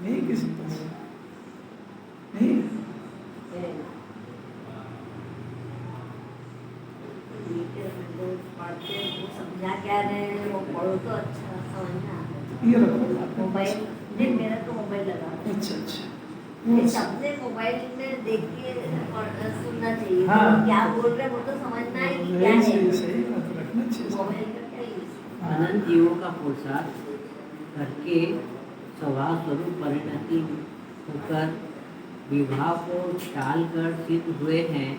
नहीं किसी पास नहीं समझा क्या रहे हैं वो पढ़ो तो अच्छा समझना। ये रखो मोबाइल नहीं, मेरा तो मोबाइल लगा। अच्छा ये सबने मोबाइल में देख के सुनना चाहिए। हाँ। तो क्या बोल रहे हैं वो तो समझना है कि क्या है। सही बात रखना चाहिए। मोबाइल का क्या यूज। अनंत जीवों का पुरुषार्थ करके स्वभाव स्वरूप परिणति होकर विवाह को टाल कर सिद्ध हुए हैं।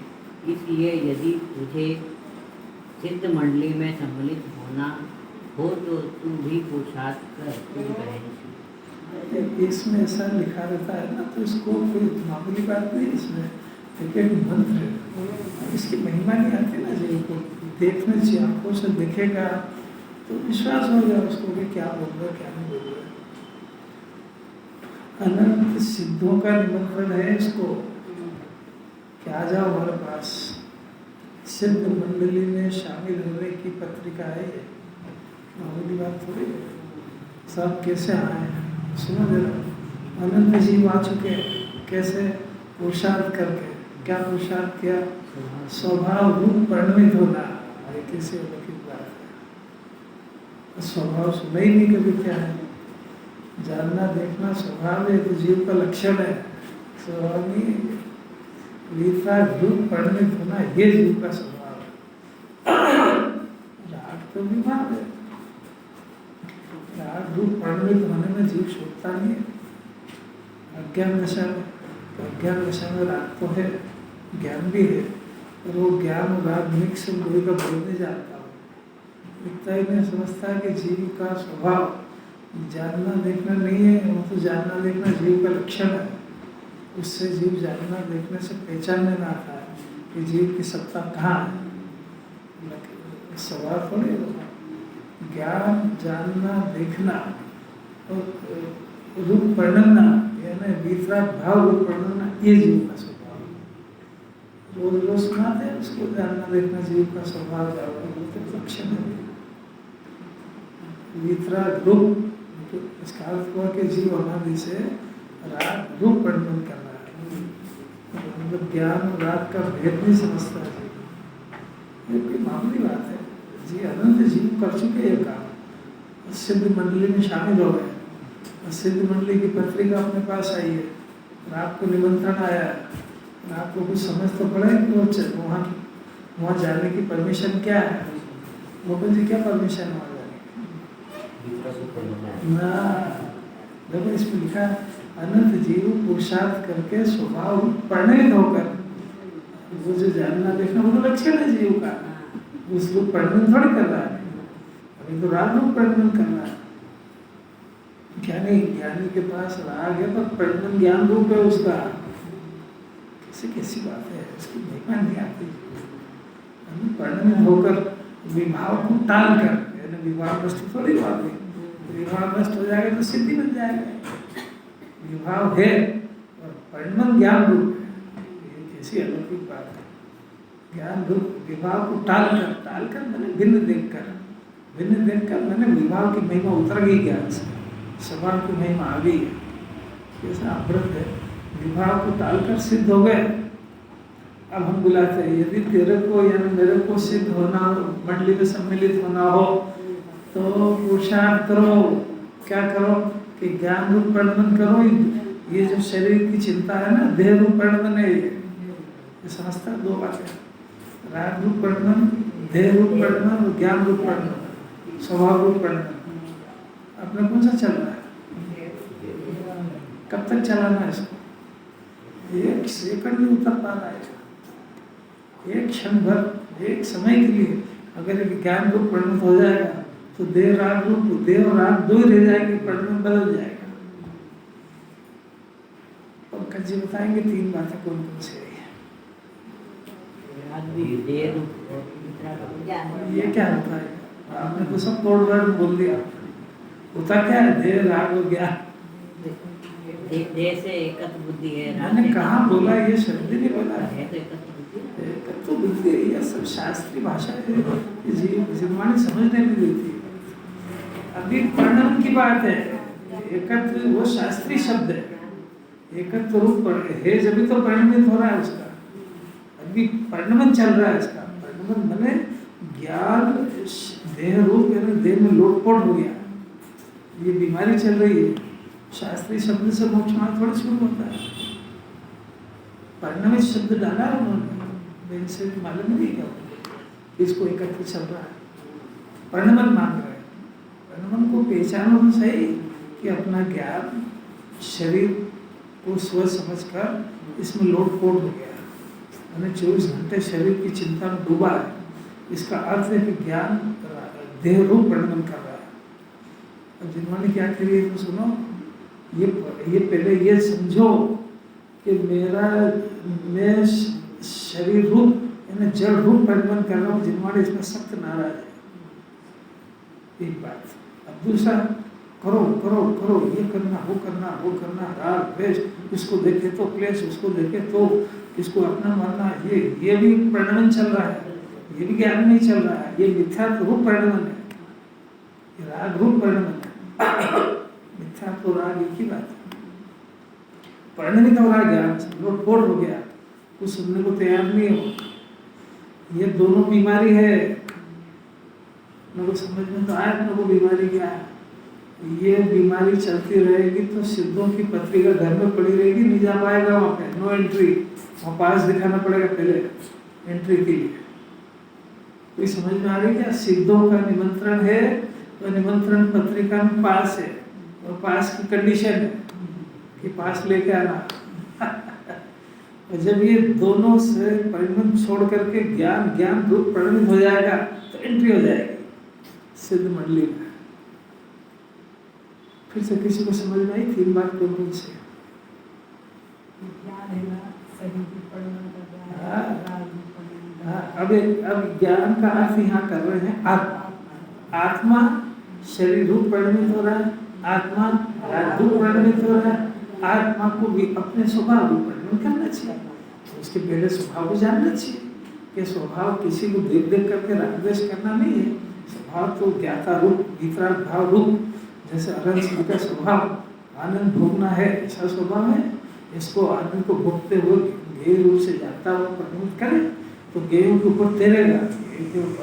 इसलिए यदि तुझे सिद्ध मंडली में सम्मिलित होना हो तो तू भी पुरुषार्थ कर तू रहेगी। इसमें ऐसा लिखा रहता है ना, तो इसको कोई मामूली बात नहीं। इसमें एक मंत्र है, इसकी महिमा नहीं आती ना। जी को देखना चाहिए, आंखों से देखेगा तो विश्वास हो जाए उसको कि क्या बोल रहा है क्या नहीं बोल रहा है। अनंत सिद्धों का निमंत्रण है इसको कि आ जाओ हमारे पास। सिद्ध मंडली में शामिल होने की पत्रिका है ये, मामूली बात थोड़ी है। सब कैसे आए हैं सुनो जरा। अनंत जीव आ चुके हैं, कैसे? पुरुषार्थ करके। क्या पुरुषार्थ किया? स्वभाव रूप परिणमित होना। ये कैसे अलौकिक बात है। स्वभाव सुना ही नहीं कभी क्या है। जानना देखना स्वभाव है तो जीव का लक्षण है, स्वभाव नहीं। रूप परिणमित होना ये जीव का स्वभाव है। राग तो विभाग है, राग रूप परिणमित होने में जीव छूटता नहीं है। अज्ञान दशा में, अज्ञान दशा में राग तो है, ज्ञान भी है, पर वो ज्ञान और राग मिक्स कोई का बोल नहीं जानता। इतना ही नहीं समझता कि जीव का स्वभाव जानना देखना नहीं है, वो तो जानना देखना जीव का लक्षण है। उससे जीव जानना देखने से पहचानने में आता है कि जीव की सत्ता कहाँ है। स्वभाव थोड़ी ज्ञान जानना देखना और रूप वर्णना, यानी वितराग भाव रूप वर्णना, ये जीव का स्वभाव। रोज रोज सुनाते हैं उसको जानना देखना जीव का स्वभाव लक्षण है। वितराग रूप, इसका अर्थ हुआ कि जीव अनादि से राग रूप वर्णन कर रहा है, मतलब ज्ञान और राग का भेद नहीं समझता है जीव। ये कोई मामूली बात है जी। अनंत जीव कर चुके ये काम, सिद्ध मंडली में शामिल हो गए। सिद्ध मंडली की पत्रिका अपने पास आई है और आपको निमंत्रण आया है और आपको कुछ समझ तो पड़े कि वहाँ जाने की परमिशन क्या है। गोपाल जी क्या परमिशन है वहाँ जाने की? ना देखो इसमें लिखा है अनंत जीव पुरुषार्थ करके स्वभाव परिणित होकर। वो जो जानना देखना वो तो लक्षण है जीव का, उसको परिणन थोड़ी कर रहा है, अभी तो राग रूप परिणन कर रहा है। ज्ञानी के पास राग है पर परिणन ज्ञान रूप है उसका। कैसी बात है, इसकी महिमा नहीं आती। परिणन होकर विभाव को टाल कर, यानी विभाव नष्ट थोड़ी बात है। विभाव नष्ट हो जाएगा तो सिद्धि बन जाएगा। विभाव है और परिणन ज्ञान रूप है, ये कैसी अलौकिक बात है। ज्ञान रूप विभाव को टाल कर मैंने भिन्न देखकर मैंने विभाव की महिमा उतर गई ज्ञान से, स्वभाव की महिमा आ गई है। कैसा अमृत है। विभाव को टालकर सिद्ध हो गए। अब हम बुलाते हैं यदि तेरे को यानी मेरे को सिद्ध होना हो, मंडली में सम्मिलित होना हो तो पुरुषार्थ करो। क्या करो कि ज्ञान रूप परिणमन करो। ये जो शरीर की चिंता है ना, देह रूप परिणमन है। ये समझता है दो बातें, राग रूप परिणमन, देह रूप परिणमन और ज्ञान रूप परिणमन, स्वभाव रूप परिणमन। अपने कौन सा चल रहा है? कब तक चलाना है इसको? एक सेकंड नहीं उतर पा रहा है। एक क्षण भर, एक समय के लिए अगर ज्ञान रूप परिणत हो जाएगा तो देह राग रूप, देह और राग दो ही रह जाएंगे, परिणत बदल जाएगा। पंकज जी बताएंगे 3 बातें कौन कौन सी है। ये क्या होता है? आपने तो सब तोड़ बोल दिया। होता क्या है? देह राग और ज्ञान। देह से एकत्र बुद्धि है। मैंने कहाँ बोला? ये शब्द ही नहीं बोला है तो एकत्र बुद्धि। तो बुद्धि यह सब शास्त्रीय भाषा है, जिनवाणी समझने में देती है। अभी परिणाम की बात है। एकत्र वो शास्त्रीय शब्द है। एकत्र रूप है जब तो परिणमित हो रहा है उसका। अभी परिणमन चल रहा है इसका। परिणमन मैंने ज्ञान देह रूप, यानी देह में लोटपोट हो गया, ये बीमारी चल रही है। शास्त्रीय शब्द से मोक्ष मार्ग थोड़ा शुरू होता है। परिणमित शब्द डाला है उन्होंने, इनसे मालूम नहीं क्या इसको एकत्र चल रहा है। परिणमन मांग रहे हैं। परिणमन को पहचानो तो सही कि अपना ज्ञान शरीर को स्व समझकर इसमें लोटपोट हो गया, मैंने 24 घंटे शरीर की चिंता में डूबा है। इसका अर्थ है कि ज्ञान देह रूप परिणमन कर रहा है। अब जिन्होंने क्या करी है तो सुनो, ये पहले ये समझो कि मैं शरीर रूप यानी जड़ रूप परिणमन कर रहा हूँ। जिन्होंने इसमें सख्त नाराज है। एक बात। अब दूसरा, करो करो करो, ये करना वो करना वो करना, राग द्वेष, इसको देखे तो क्लेश, उसको देखे तो इसको अपना मानना, ये भी परिणमन चल रहा है। ये भी ज्ञान नहीं चल रहा है। ये मिथ्या रूप परिणमन है, ये राग रूप परिणमन है। मिथ्या तो राग एक ही बात है। परिणमित हो रहा है ज्ञान, लोटपोट हो गया, कुछ सुनने को तैयार नहीं हो। ये दोनों बीमारी है। मेरे को समझ में तो आया अपने को बीमारी क्या है। ये बीमारी चलती रहेगी तो सिद्धों की पत्रिका घर में पड़ी रहेगी, नहीं जा पाएगा वहाँ पे, नो एंट्री। वहाँ पास दिखाना पड़ेगा पहले एंट्री के लिए। कोई समझ में आ रही क्या? सिद्धों का निमंत्रण है तो निमंत्रण पत्रिका में पास है, और पास की कंडीशन है कि पास लेके आना। और जब ये दोनों से परिणमन छोड़ करके ज्ञान रूप परिणमित हो जाएगा तो एंट्री हो जाएगी सिद्ध मंडली में। फिर से किसी को समझ में आई 3 बात कौन से? अब ज्ञान का अर्थ यहाँ कर रहे हैं आत्मा शरीर रूप परिणमित हो रहा है, आत्मा रूप परिणमित हो रहा है। आत्मा को भी अपने स्वभाव रूप परिणमित करना चाहिए। उसके पहले स्वभाव को जानना चाहिए कि स्वभाव किसी को देख देख करके राग द्वेष करना नहीं है। स्वभाव तो ज्ञाता रूप, वितराग भाव रूप, जैसे अरहंत सिंह का स्वभाव आनंद भोगना है, ऐसा स्वभाव है। इसको आनंद को भोगते हुए गेय रूप से जाता हुआ परिणमित करे तो गेयों के ऊपर तैरेगा,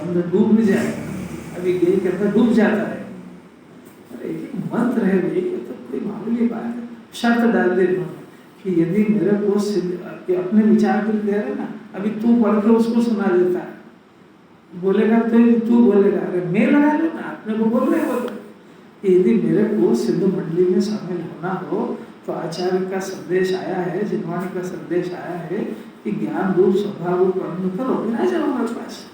अंदर डूब नहीं जाएगा। अभी गेय के अंदर डूब जाता है। अरे एक मंत्र है भाई, ये तो कोई मामूली बात है। शर्त डाल दे कि यदि मेरे को अपने विचार के दे रहे ना, अभी तू पढ़ के उसको सुना देता है, बोलेगा तो तू बोलेगा, अरे मैं लगा लो ना, अपने को बोल रहे हो कि यदि मेरे को सिद्ध मंडली में शामिल होना हो तो आचार्य का संदेश आया है, जिनवाणी का संदेश आया है कि ज्ञान रूप स्वभाव रूप वर्णन करो, फिर आ जाओ हमारे पास।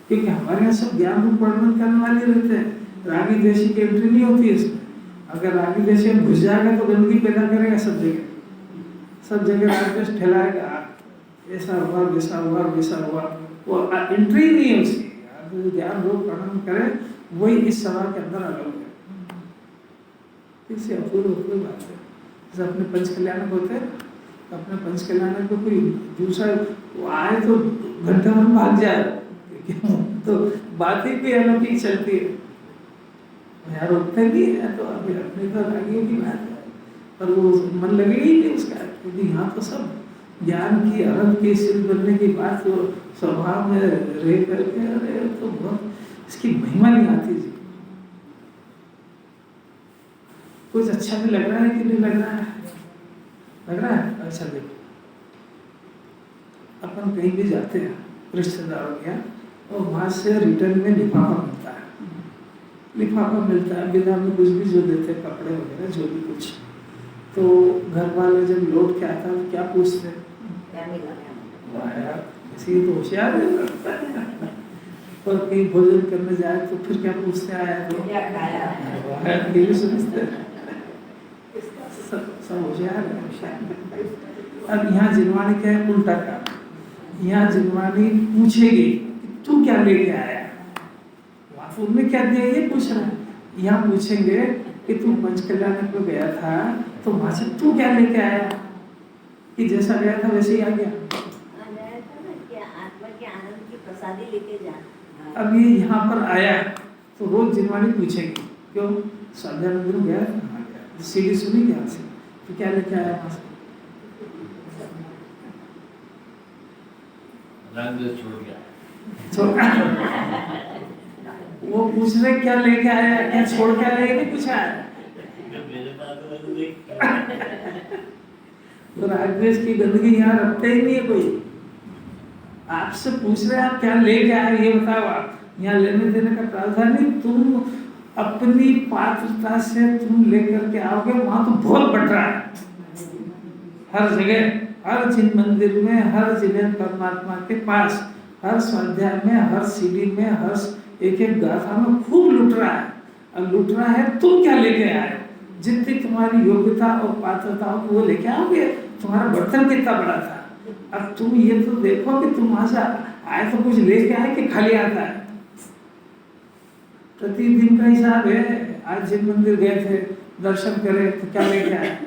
क्योंकि हमारे यहाँ सब ज्ञान रूप वर्णन करने वाले रहते हैं। रागी देशी की एंट्री नहीं होती है इसमें। अगर रागी देशी में घुस जाएगा तो गंदगी पैदा करेगा सब जगह राग द्वेष फैलाएगा। ऐसा हुआ वैसा हुआ वैसा हुआ, वो एंट्री नहीं है उसकी। ज्ञान रूप वर्णन करे वही इस सभा के अंदर अलग है। इससे अपूर्व बात है। जैसे अपने पंच कल्याणक होते हैं, अपने पंच कल्याणक को कोई दूसरा आए तो घंटे भर भाग जाए, तो बात ही कोई अलग ही चलती है। यार उठते नहीं है तो अभी अपने तो आगे की बात है, पर वो मन लगेगा ही नहीं उसका। क्योंकि यहाँ तो सब ज्ञान की अरब के सिद्ध बनने की बात तो स्वभाव में रह करके, अरे तो बहुत इसकी महिमा नहीं आती जी। कुछ अच्छा भी लग रहा है कि नहीं लग रहा है? लग रहा है। अच्छा देखो, अपन कहीं भी जाते हैं रिश्तेदारों के यहाँ और वहाँ से रिटर्न में लिफाफा मिलता है। लिफाफा मिलता है, बिना में कुछ भी जो देते हैं, कपड़े वगैरह जो भी कुछ। तो घर वाले जब लौट के आता है तो क्या पूछते हैं? क्या मिला? वाह यार, इसी तो होशियार है। और कहीं भोजन करने जाए तो फिर क्या पूछते आया तो क्या खाया? वाह यार, ये भी समझते हैं। सब होशियार है, होशियार। अब यहाँ जिनवानी क्या है, उल्टा का। यहाँ जिनवानी पूछेगी कि तू क्या लेके आया, वहाँ तो उनने क्या दिया ये पूछ रहा है। यहाँ पूछेंगे कि तू पंचकल्याण में गया था तो वहाँ से तू क्या लेके आया, कि जैसा गया था वैसे ही आ गया। आत्मा के आनंद की प्रसादी लेके जा। अब ये यहाँ पर आया तो रोज जिनवानी पूछेगी, क्यों स्वाध्याय मंदिर में गया था, हाँ गया, सीढ़ी सुनी क्या से, तो क्या लेके आया वहाँ से, छोड़। वो पूछ रहे क्या लेके आया, क्या छोड़ के आया, ये नहीं पूछा है। तो रागद्वेष की गंदगी यहाँ रखते ही नहीं है कोई। आपसे पूछ रहे आप क्या लेके आए, ये बताओ। आप यहाँ लेने देने का प्रावधान नहीं, तुम अपनी पात्रता से तुम लेकर के आओगे, वहां तो बहुत बढ़ रहा है। हर जगह, हर जिन मंदिर में, हर जिन परमात्मा के पास, हर स्वाध्याय में, हर सीढ़ी में, हर एक एक गाथा में खूब लुट रहा है। अब लुट रहा है, तुम क्या लेके आए, जितनी तुम्हारी योग्यता और पात्रता हो वो लेके आओगे। तुम्हारा बर्तन कितना बड़ा था, अब तुम ये तो देखो कि तुम वहां से आए तो कुछ लेके आए कि खाली आता है। प्रतिदिन का हिसाब है। आज जिन मंदिर गए थे दर्शन करे तो क्या लेके आए,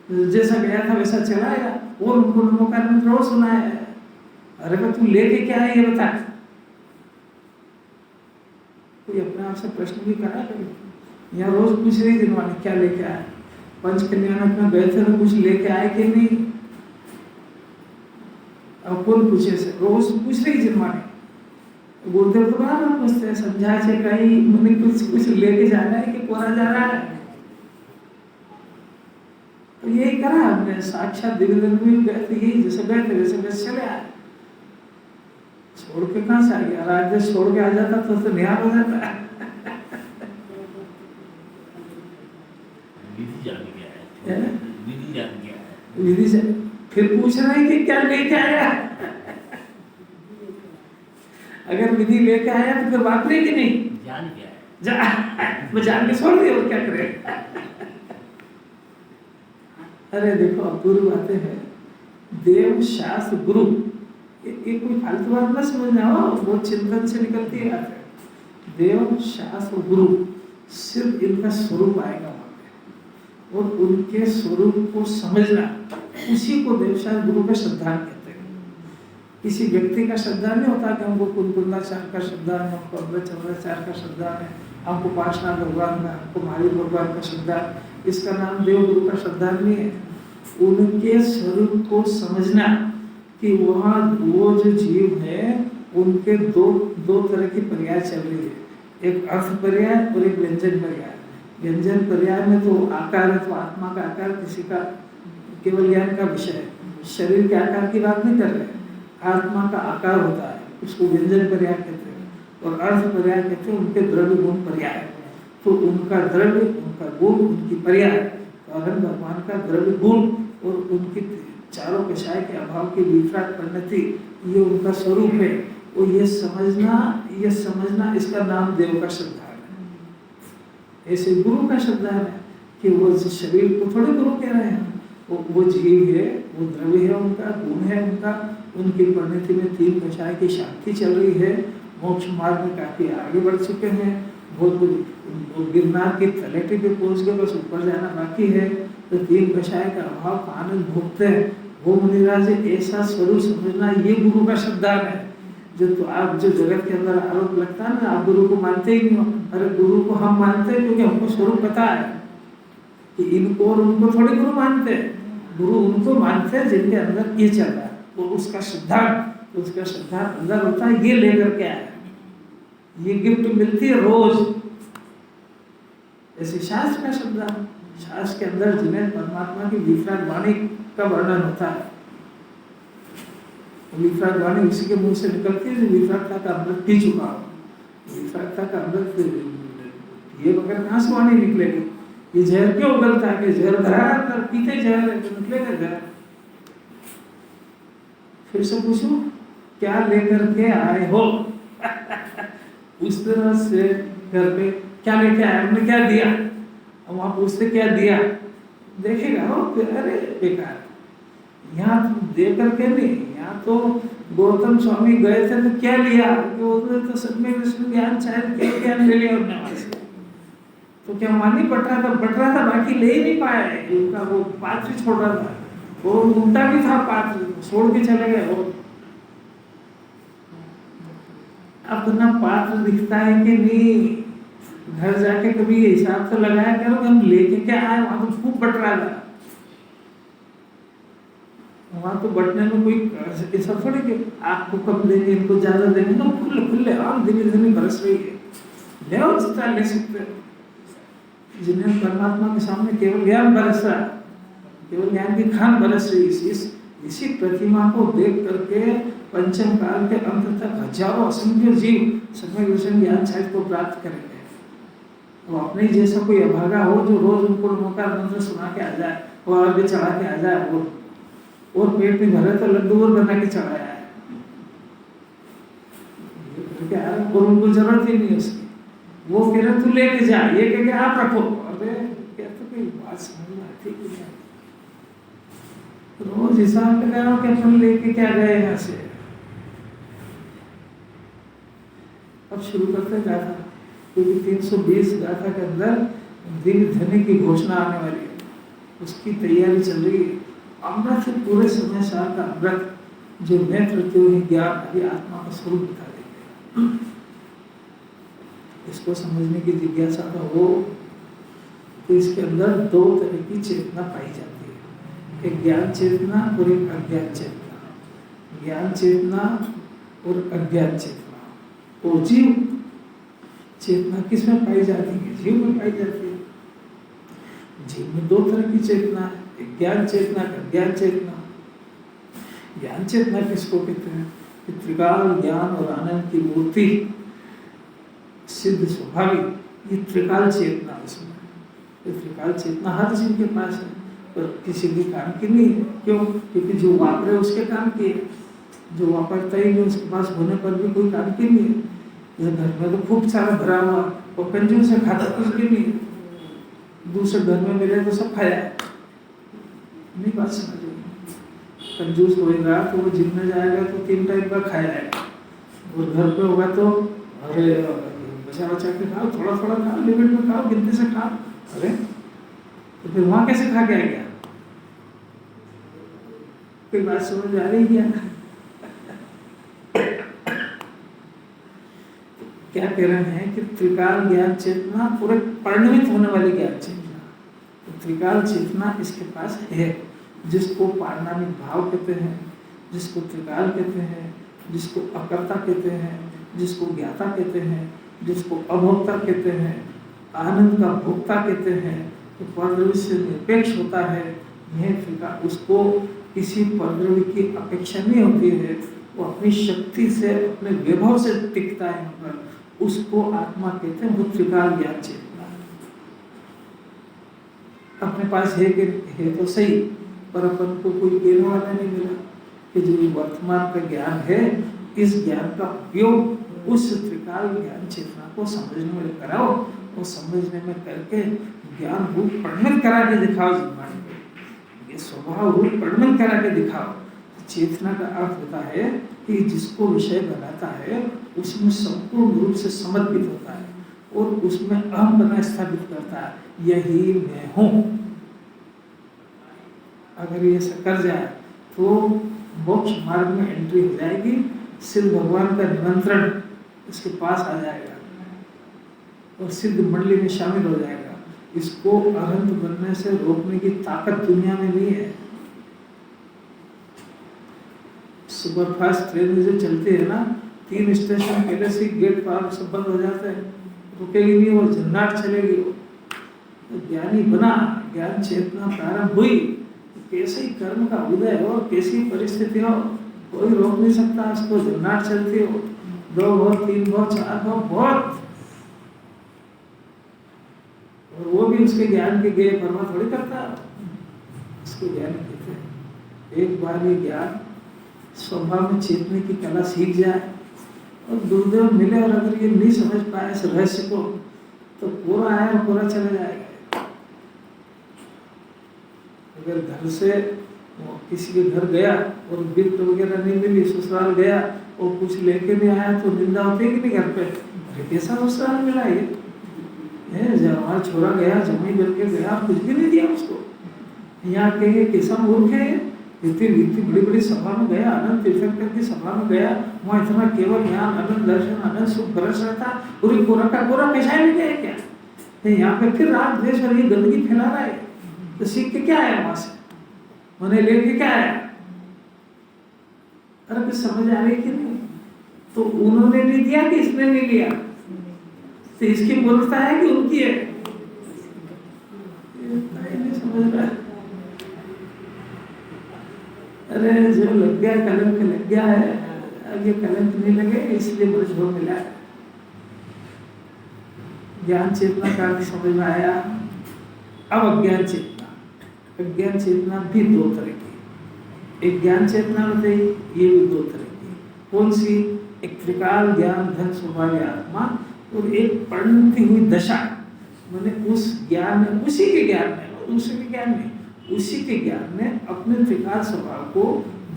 जैसा गया था वैसा चला गया। वो उनको नमोकार में रोज सुनाया है, अरे मैं तू लेके क्या है ये बता। कोई अपने आप से प्रश्न भी करा कभी। यहाँ रोज पूछ रही जिनवानी क्या लेके आए, पंचकल्याण में गए थे तो कुछ लेके आए कि नहीं। अब कौन पूछे से, रोज पूछ रही जिनवानी। गुरुदेव तो बार बार पूछते हैं, समझा से कहीं मुझे कुछ लेके जाना है कि कोरा जा रहा है। तो यही करा हमने, साक्षात दिव्य में गए थे, यही जैसे गए थे वैसे वैसे चले आए। छोड़ के कहाँ से आ गया, राजदेश छोड़ के आ जाता तो निहार हो जाता। विधि से फिर पूछ रहे हैं कि क्या लेके आया। अगर विधि लेके आया तो फिर बात नहीं कि नहीं जान क्या है, मैं जान के छोड़ दिया और क्या करे। अरे देखो अपूर्व बातें हैं। देव शास्त्र गुरु, ये कोई फालतू बात ना समझना हो, वो चिंतन से निकलती है बात है। देव शास्त्र गुरु सिर्फ इनका स्वरूप आएगा वहां पे, और उनके स्वरूप को समझना, उसी को देवशास्त्र गुरु का श्रद्धान कहते हैं। किसी व्यक्ति का श्रद्धान नहीं होता कि हमको कुंकुंदाचार का श्रद्धान है, हमको अमृतचंद्राचार का श्रद्धान है, हमको पार्श्वनाथ भगवान का, हमको महावीर भगवान का श्रद्धान। इसका नाम देव गुरु का श्रद्धान नहीं है। उनके स्वरूप को समझना कि वहाँ वो जो जीव है उनके दो तरह की पर्याय चल रही है, एक अर्थ पर्याय और एक व्यंजन पर्याय। व्यंजन पर्याय में तो आकार है, तो आत्मा का आकार किसी का केवल ज्ञान का विषय है, शरीर के आकार की बात नहीं कर रहे। आत्मा का आकार होता है, उसको व्यंजन पर्याय कहते हैं, और अर्थ पर्याय कहते हैं उनके द्रव्य गुण पर्याय। तो उनका द्रव्य, उनका गुण, उनकी पर्याय, तो अगर भगवान का द्रव्य गुण और उनकी चारों कषाय के अभाव की विपरीत परिणति, ये उनका स्वरूप है। और ये समझना इसका नाम देव का श्रद्धान है। ऐसे गुरु का श्रद्धान है कि वो शरीर को थोड़े गुरु कह रहे हैं, वो जीव है, वो द्रव्य है, उनका गुण है, उनका उनकी परिणति में 3 कषाय की शांति चल रही है। मोक्ष मार्ग में काफी आगे बढ़ चुके हैं, बहुत गिरनार की तलहटी पे पहुंच गए, बस ऊपर जाना बाकी है। तो 3 कषाय का अभाव का आनंद भोगते हैं वो मुनिराज। ऐसा स्वरूप समझना ये गुरु का श्रद्धान है। जो तो आप जो जगत के अंदर आरोप लगता है ना, आप गुरु को मानते ही नहीं हो। अरे गुरु को हम मानते हैं क्योंकि हमको स्वरूप पता है कि इनको और उनको थोड़े गुरु मानते हैं। गुरु उनको मानते हैं जिनके अंदर ये चल रहा है, तो उसका श्रद्धान अंदर होता है। ये लेकर के आया, ये गिफ्ट मिलती है रोज। ऐसे शास्त्र का श्रद्धान, शास्त्र के अंदर जिन्हें परमात्मा की विफ्राट वाणी का वर्णन होता है। विफ्राट वाणी उसी के मुंह से निकलती है जो विफ्राटता का अमृत पी चुका हो। विफ्राटता का अमृत ये बगैर कहाँ से वाणी निकलेगी। ये जहर क्यों उगलता है कि जहर भरा कर पीते जहर है तो निकलेगा जहर। फिर से पूछो क्या लेकर के आए हो। उस तरह से घर पे क्या लेके आए, हमने क्या दिया, अब वहां पूछते क्या दिया, देखेगा हो कि अरे बेकार, यहाँ तो दे करके नहीं, यहाँ तो गौतम स्वामी गए थे तो क्या लिया, कि उन्होंने तो सत्य विष्णु ज्ञान शायद क्या ज्ञान ले लिया अपने वहां से, तो क्या वहां नहीं बट रहा था, बाकी ले ही नहीं पाए, उनका वो पात्र छोड़ रहा था, वो उल्टा भी था पात्र, छोड़ के चले गए वो। अपना पात्र दिखता है कि नहीं, घर जाके कभी ये हिसाब तो लगाया करो कि हम लेके क्या आए, वहां तो खूब बट रहा था, वहां तो बटने में कोई ऐसा थोड़ी कि आपको कम देंगे इनको ज्यादा देंगे, ना खुले खुले और धीरे धीरे बरस रही है, ले जितना ले सकते हो। जिन्हें परमात्मा के सामने केवल ज्ञान बरस रहा, केवल ज्ञान की खान बरस रही, इसी प्रतिमा को देख करके पंचम काल के अंत तक हजारों असंख्य जीव समय विषय ज्ञान शायद को प्राप्त करेंगे। वो अपने जैसा कोई अभागा हो जो रोज उनको नमोकार मंत्र सुना के आ जाए, वो आगे चढ़ा के आ जाए, वो और पेट में भरे तो लड्डू और बना के चढ़ाया है, और उनको जरूरत ही नहीं उसकी, वो कह रहे तू लेके जा, ये कह के आप रखो, अरे कहते कोई बात समझ में आती है, रोज हिसाब लगाओ कि अपन लेके क्या गए यहाँ से। अब शुरू करते हैं गाथा, क्योंकि 320 गाथा के अंदर दिव्य धनी की घोषणा आने वाली है, उसकी तैयारी चल रही है। अमृत से पूरे समय साल का अमृत जो नेत्र ही ज्ञान अभी आत्मा का स्वरूप बता देंगे। इसको समझने की जिज्ञासा तो हो, तो इसके अंदर दो तरह की चेतना पाई जाती है, एक ज्ञान चेतना और एक अज्ञान चेतना। ज्ञान चेतना और अज्ञान चेतना, और जीव चेतना किसमें पाई जाती है, जीव में पाई जाती है। जीव में दो तरह की चेतना है, एक ज्ञान चेतना, अज्ञान चेतना। ज्ञान चेतना किसको कहते हैं, कि त्रिकाल ज्ञान और आनंद की मूर्ति सिद्ध स्वाभाविक, ये त्रिकाल चेतना उसमें, ये त्रिकाल चेतना हर जीव के पास है, पर किसी के काम की नहीं है। क्यों? क्योंकि जो वापरे उसके काम की है, जो वापरता ही नहीं उसके पास होने पर भी कोई काम की नहीं है। जैसे घर में तो खूब सारा भरा हुआ और कंजूस से खाता कुछ भी नहीं, दूसरे घर में मिले तो सब खाया, नहीं बात समझ रही। कंजूस होएगा तो वो जिम में जाएगा तो 3 टाइम का खाया, और घर पे होगा तो अरे बचा बचा के खाओ, थोड़ा थोड़ा खाओ, लिमिट में खाओ, गिनती से खाओ। अरे तो फिर वहां कैसे खा के आएगा, कोई बात समझ आ रही है? क्या कह रहे हैं कि त्रिकाल ज्ञान चेतना पूरे परिणमित होने वाली ज्ञान चेतना, तो त्रिकाल चेतना इसके पास है, जिसको पारणामिक भाव कहते हैं, जिसको त्रिकाल कहते हैं, जिसको अकर्ता कहते हैं, जिसको ज्ञाता कहते हैं, जिसको अभोक्ता कहते हैं, आनंद का भोक्ता कहते हैं, तो परद्रव्य से निरपेक्ष होता है। यह त्रिकाल, उसको किसी परद्रव्य की अपेक्षा नहीं होती है, वो अपनी शक्ति से अपने वैभव से टिकता है यहाँ पर, उसको आत्मा कहते हैं, वो त्रिकाल ज्ञान चेतना। अपने पास है कि है तो सही, पर अपन को कोई कहने वाला नहीं मिला कि जो वर्तमान का ज्ञान है, इस ज्ञान का उपयोग उस त्रिकाल ज्ञान चेतना को समझने में कराओ, और समझने में करके ज्ञान रूप परिणत करा के दिखाओ जीवन में, ये स्वभाव रूप परिणत करा के दिखाओ। चेतना का अर्थ होता है कि जिसको विषय बनाता है उसमें संपूर्ण रूप से समर्पित होता है, और उसमें अहम बना स्थापित करता है, यही मैं हूँ। अगर ये ऐसा कर जाए तो मोक्ष मार्ग में एंट्री हो जाएगी, सिद्ध भगवान का निमंत्रण इसके पास आ जाएगा और सिद्ध मंडली में शामिल हो जाएगा। इसको अरहंत बनने से रोकने की ताकत दुनिया में नहीं है। सुपरफास्ट ट्रेन जो चलती है ना, 3 स्टेशन पहले से गेट पार सब बंद हो जाते हैं, रुकेगी नहीं, वो झन्नाट चलेगी। तो ज्ञानी बना, ज्ञान चेतना प्रारंभ हुई, कैसे ही कर्म का उदय हो, कैसी परिस्थिति हो, कोई रोक नहीं सकता उसको, झन्नाट चलती हो, 2 हो, 3 हो, 4 हो, बहुत। और वो भी उसके ज्ञान के गे परमा थोड़ी करता, उसको ज्ञान कहते हैं। एक बार ये ज्ञान स्वभाव में चेतने की कला सीख जाए और गुरुदेव मिले और अगर ये नहीं समझ पाए इस रहस्य को तो पूरा आया और पूरा चला जाएगा। अगर घर से किसी के घर गया और गिफ्ट वगैरह नहीं मिली, ससुराल गया और कुछ लेके नहीं आया तो निंदा होती है कि नहीं घर पे? अरे कैसा ससुराल मिला ये है, जब हमारा छोरा गया जमीन बन के गया कुछ भी नहीं दिया उसको, यहाँ कहेंगे कैसा मूर्ख है, इतनी बड़ी बड़ी सभा में गया, आनंद तीर्थंकर की सभा में गया, वहाँ इतना केवल ज्ञान आनंद दर्शन आनंद सुख बरस रहा था, पूरी कोरा का कोरा पेशा नहीं गया क्या? यहाँ पे फिर रात देश और ये गंदगी फैला रहा है, तो सीख के क्या आया वहां से, उन्हें लेके क्या आया? अरे कुछ समझ आ रही कि नहीं? तो उन्होंने नहीं दिया कि इसने नहीं लिया, तो इसकी मूर्खता है कि उनकी है? नहीं समझ रहा है। अरे जो लग गया कलंक लग गया है, अब ये कलंक नहीं लगे इसलिए ब्रज हो मिला है। ज्ञान चेतना का भी समझ में आया। अब अज्ञान चेतना, अज्ञान चेतना भी दो तरह की, एक ज्ञान चेतना बताई, ये भी दो तरह की। कौन सी? एक त्रिकाल ज्ञान धन स्वभाव आत्मा और एक परिणति हुई दशा, मैंने उस ज्ञान में, उसी के ज्ञान में, दूसरे के ज्ञान में, उसी के ज्ञान ने अपने त्रिकाल स्वभाव को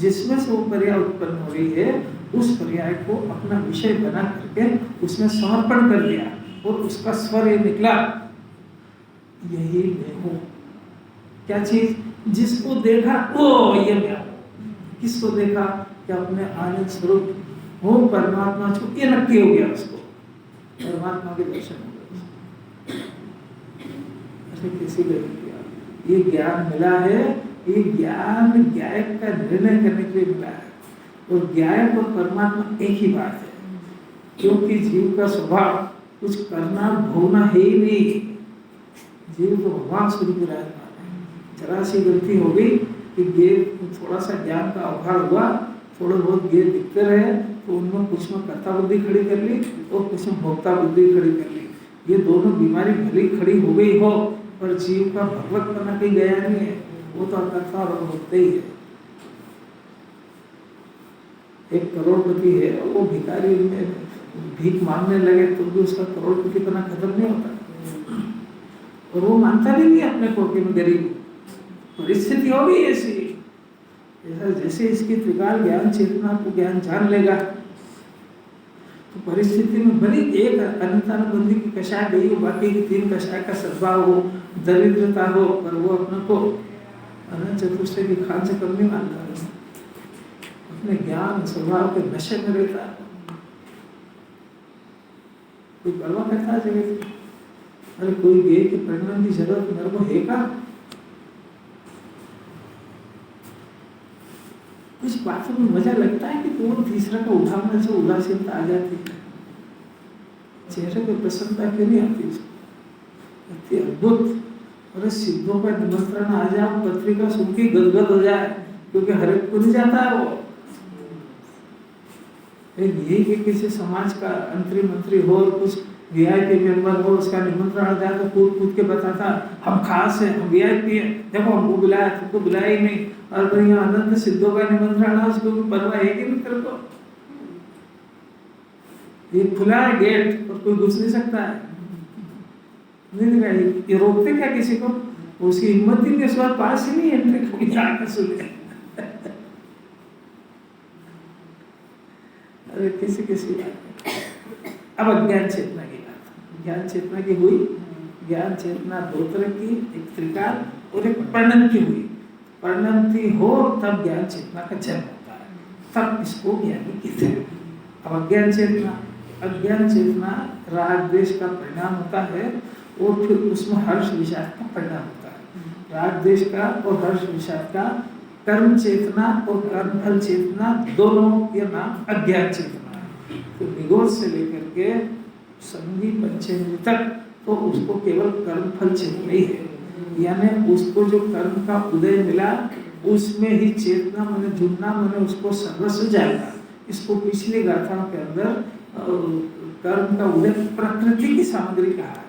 जिसमें से वो पर्याय उत्पन्न हो रही है उस पर्याय को अपना विषय बना करके उसमें समर्पण कर दिया और उसका स्वर ये निकला, यही मैं हूँ। क्या चीज? जिसको देखा ओ ये मैं हूँ। किसको देखा? कि अपने आनंद स्वरूप हो परमात्मा को, ये नक्की हो गया उसको, परमात्मा के दर्शन हो गए। ऐसे किसी को ये ज्ञान मिला है, ये ज्ञान ज्ञायक का निर्णय करने के लिए मिला है और ज्ञायक और परमात्मा एक ही बात है, क्योंकि जीव का स्वभाव कुछ करना भोगना है ही नहीं। जीव को भगवान स्वरूप विराजमान है। जरा सी गलती हो गई कि गेर थोड़ा सा ज्ञान का अभाव हुआ, थोड़े बहुत गेर दिखते रहे तो उनमें कुछ में कर्ता बुद्धि खड़ी कर ली और कुछ में भोक्ता बुद्धि खड़ी कर ली। ये दोनों बीमारी भली खड़ी हो गई हो पर जीव का भगवत बना कहीं गया नहीं है, वो तो अकर्ता और भोगते ही है। एक करोड़पति है, वो भिखारी में भीख मांगने लगे तो भी उसका करोड़पति बना खत्म नहीं होता और वो मानता भी नहीं अपने को कि मैं गरीब। परिस्थिति होगी ऐसी, ऐसा जैसे इसकी त्रिकाल ज्ञान चेतना को ज्ञान जान लेगा तो परिस्थिति में भले एक अनंतानुबंधी की कषाय गई हो, बाकी की तीन कषाय का सद्भाव हो, दरिद्रता हो, पर वो अपने को अनंत चतुर्थ की खान से कम नहीं मानता, अपने ज्ञान स्वभाव के नशे में रहता। कोई परवाह करता है जगह की? अरे कोई गे के परिणाम की जरूरत मेरे को है का? कुछ बातों में मजा लगता है कि तो तीसरा का उठाने से उदासीनता आ जाती है, चेहरे पे प्रसन्नता क्यों नहीं आती? इतनी अद्भुत। अरे सिद्धों का निमंत्रण आ जाओ, पत्रिका सुन के गदगद हो जाए, क्योंकि हर एक को नहीं जाता है वो। यही कि किसी समाज का अंतरी मंत्री हो और कुछ वीआईपी मेंबर हो, उसका निमंत्रण आ जाए तो कूद कूद के बताता हम खास हैं, हम वीआईपी हैं, देखो हमको बुलाया, तुमको बुलाया ही नहीं। और फिर यहाँ अनंत सिद्धों का निमंत्रण है, उसको परवाह है कि नहीं तेरे को? ये खुला है गेट और कोई घुस नहीं सकता है, नहीं ये रोकते क्या किसी को? उसकी हिम्मत ही नहीं, इस बार पास ही नहीं एंट्री कोई जाकर सुने। अरे किसी किसी बात। अब अज्ञान चेतना की बात, ज्ञान चेतना की हुई। ज्ञान चेतना दो तरह की, एक त्रिकाल और एक परिणति हुई। परिणति हो तब ज्ञान चेतना का जन्म होता है, तब इसको ज्ञानी कहते हैं। अब अज्ञान चेतना, अज्ञान चेतना राग द्वेष का परिणाम होता है और फिर उसमें हर्ष विषाद का परिणाम होता है। राग द्वेष का और हर्ष विषाद का कर्म चेतना और कर्म फल चेतना दोनों के नाम अज्ञान चेतना है। तो निगोद से लेकर के संगी पंचेंद्रिय तक तो उसको केवल कर्म फल चेतना ही है, यानी उसको जो कर्म का उदय मिला उसमें ही चेतना मैंने जुड़ना, मैंने उसको सर्वस्व जाएगा। इसको पिछली गाथाओं के अंदर कर्म का उदय प्रकृति की सामग्री कहा है,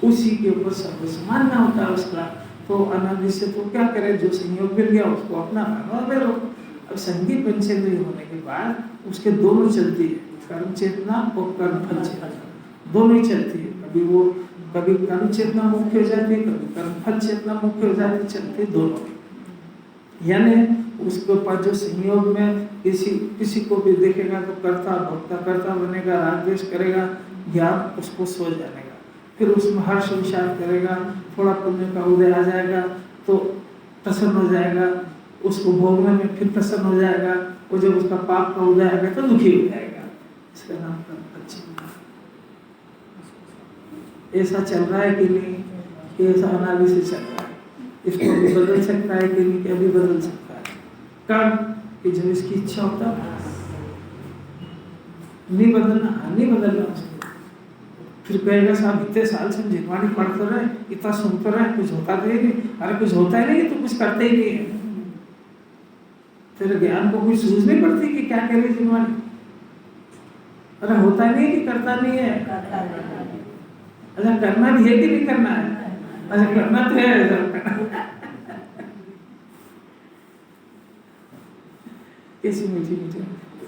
उसी के ऊपर सर्वस्व मानना होता है उसका। तो अनादि से तो क्या करे, जो संयोग मिल गया उसको अपना मानो अबेरो। अब संगीत पंचेंद्रिय होने के बाद उसके दोनों चलती है, कर्म चेतना और कर्म फल चेतना, दोनों ही चलती है। कभी कर्म चेतना मुख्य हो जाती है, कभी कर्म फल चेतना मुख्य हो जाती है, चलती है दोनों। यानी उसके ऊपर जो संयोग में किसी को भी देखेगा तो कर्ता भोक्ता कर्ता बनेगा, राग द्वेष करेगा, ज्ञान उसको सो जाएगा, फिर उसमें हर्ष विषाद करेगा, थोड़ा पुण्य का उदय आ जाएगा तो प्रसन्न हो जाएगा, उसको भोगने में फिर प्रसन्न हो जाएगा, और जब उसका पाप का उदय आएगा तो दुखी हो जाएगा। इसका नाम कर्म चेतना। ऐसा चल रहा है कि नहीं, ऐसा अनादि से चल रहा है। इसको भी बदल सकता है कि नहीं, क्या भी बदल सकता है। कर्म कि जब इसकी इच्छा होता है नहीं बदलना उसको। फिर कहेगा साहब इतने साल से जिनवाणी पढ़ते रहे, इतना सुनते रहे, कुछ होता तो ही नहीं। अरे कुछ होता ही नहीं तो कुछ करते ही नहीं है। तेरे ज्ञान को कुछ सूझ नहीं पड़ती कि क्या कह रही जिनवाणी। अरे होता नहीं कि करता नहीं है। अच्छा करना भी है कि नहीं करना है? अच्छा करना तो है। कैसी मीठी